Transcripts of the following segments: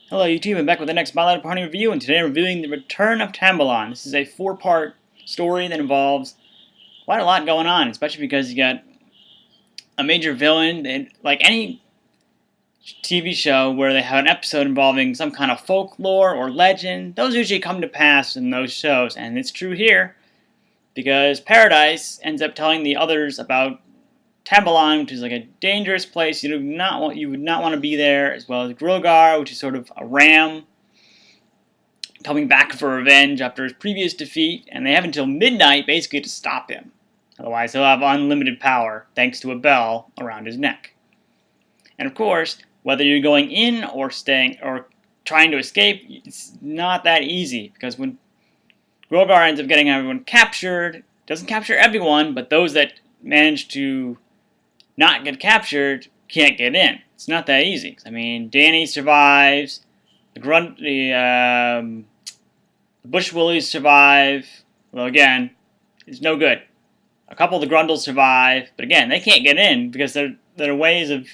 Hello YouTube, I'm back with the next Spotlight Party review, and today I'm reviewing The Return of Tambelon. This is a 4-part story that involves quite a lot going on, especially because you got a major villain, and like any TV show where they have an episode involving some kind of folklore or legend, those usually come to pass in those shows, and it's true here, because Paradise ends up telling the others about Tambelon, which is like a dangerous place. You would not want to be there, as well as Grogar, which is sort of a ram coming back for revenge after his previous defeat, and they have until midnight basically to stop him. Otherwise, he'll have unlimited power thanks to a bell around his neck. And of course, whether you're going in or staying or trying to escape, it's not that easy, because when Grogar ends up getting everyone captured, doesn't capture everyone, but those that manage to not get captured can't get in. It's not that easy. I mean, Danny survives, the Bush Willies survive. Well, again, it's no good. A couple of the Grundles survive, but again, they can't get in because there are ways of.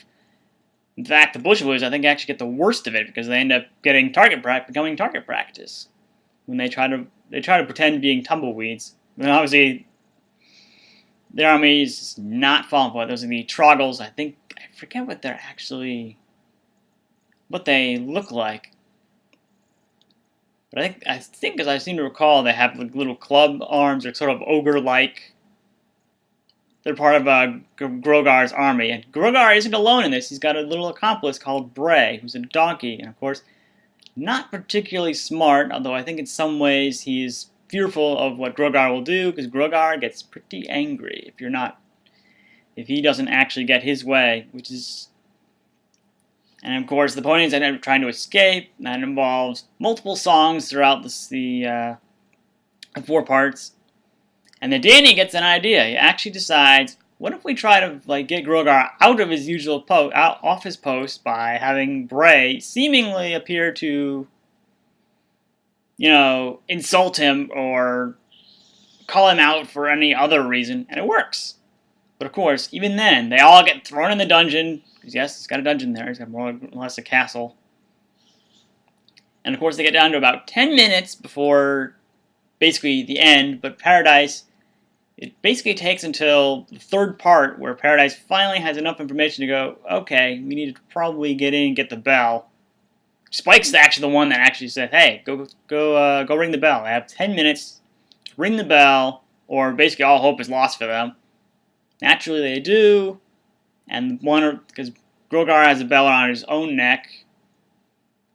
In fact, the Bush Willies I think actually get the worst of it because they end up getting becoming target practice when they try to pretend being tumbleweeds. And obviously, their army is not falling for it. Those are the Troggles. I forget what they're actually, what they look like. But I think, as I seem to recall, they have like little club arms or sort of ogre-like. They're part of Grogar's army, and Grogar isn't alone in this. He's got a little accomplice called Bray, who's a donkey, and of course, not particularly smart. Although I think in some ways he's fearful of what Grogar will do, because Grogar gets pretty angry if he doesn't actually get his way, which is. And of course, the ponies end up trying to escape. That involves multiple songs throughout the 4 parts. And then Danny gets an idea. He actually decides, what if we try to get Grogar out of his usual off his post by having Bray seemingly appear to, insult him or call him out for any other reason, and it works. But of course, even then, they all get thrown in the dungeon. Yes, it's got a dungeon there. It's got more or less a castle. And of course, they get down to about 10 minutes before basically the end. But Paradise, it basically takes until the 3rd part where Paradise finally has enough information to go, okay, we need to probably get in and get the bell. Spike's actually the one that actually said, hey, go ring the bell. They have 10 minutes to ring the bell, or basically all hope is lost for them. Naturally, they do. And because Grogar has a bell around his own neck,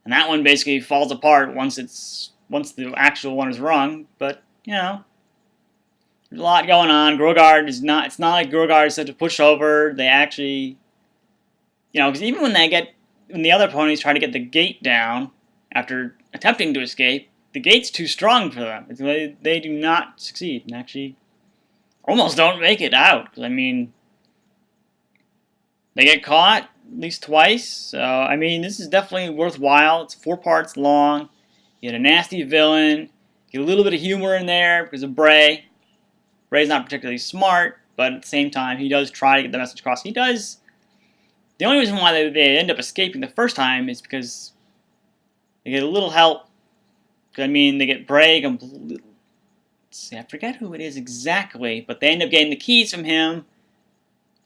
and that one basically falls apart once the actual one is rung. But there's a lot going on. It's not like Grogar is such a pushover. They actually, because even when the other ponies try to get the gate down after attempting to escape, the gate's too strong for them. They do not succeed, and actually almost don't make it out. I mean, they get caught at least twice, so I mean, this is definitely worthwhile. It's 4 parts long. You get a nasty villain, get a little bit of humor in there because of Bray. Bray's not particularly smart, but at the same time, he does try to get the message across. He does. The only reason why they end up escaping the first time is because they get a little help. I mean, they get Bray completely. Let's see, I forget who it is exactly, but they end up getting the keys from him,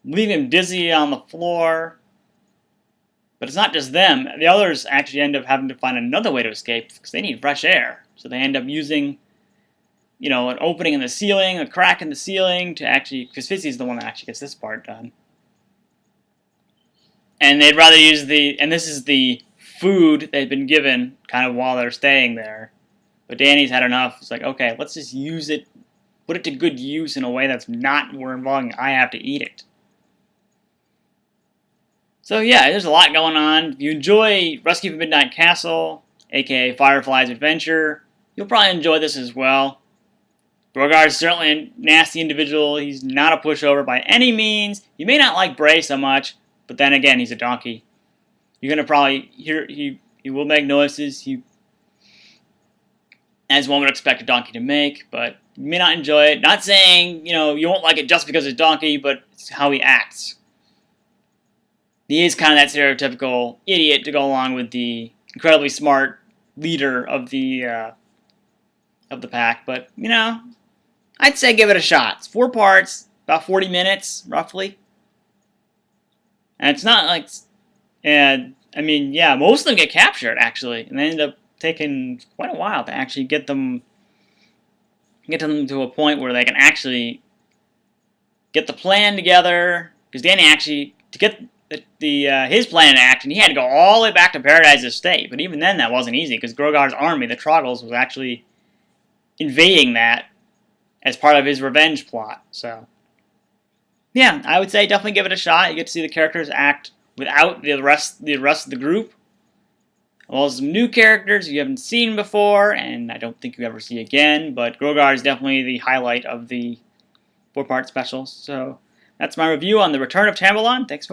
leaving him dizzy on the floor. But it's not just them. The others actually end up having to find another way to escape because they need fresh air. So they end up using, an opening in the ceiling, a crack in the ceiling to actually, because Fizzy's the one that actually gets this part done. And they'd rather use and this is the food they've been given kind of while they're staying there. But Danny's had enough. It's like, okay, let's just use it, put it to good use in a way that's not where involving I have to eat it. So yeah, there's a lot going on. If you enjoy Rescue from Midnight Castle, aka Firefly's Adventure, you'll probably enjoy this as well. Grogar is certainly a nasty individual. He's not a pushover by any means. You may not like Bray so much, but then again, he's a donkey. You're going to probably hear, he will make noises, as one would expect a donkey to make, but you may not enjoy it. Not saying, you won't like it just because it's a donkey, but it's how he acts. He is kind of that stereotypical idiot to go along with the incredibly smart leader of the pack. But you know, I'd say give it a shot. It's 4 parts, about 40 minutes roughly, and it's not like, and I mean, yeah, most of them get captured actually, and they end up taking quite a while to actually get them to a point where they can actually get the plan together. Because Danny actually, to get his plan in action, he had to go all the way back to Paradise Estate. But even then, that wasn't easy because Grogar's army, the Troggles, was actually invading that as part of his revenge plot. So, yeah, I would say definitely give it a shot. You get to see the characters act without the rest of the group. Well, some new characters you haven't seen before, and I don't think you ever see again. But Grogar is definitely the highlight of the 4-part special. So that's my review on the Return of Tambelon. Thanks for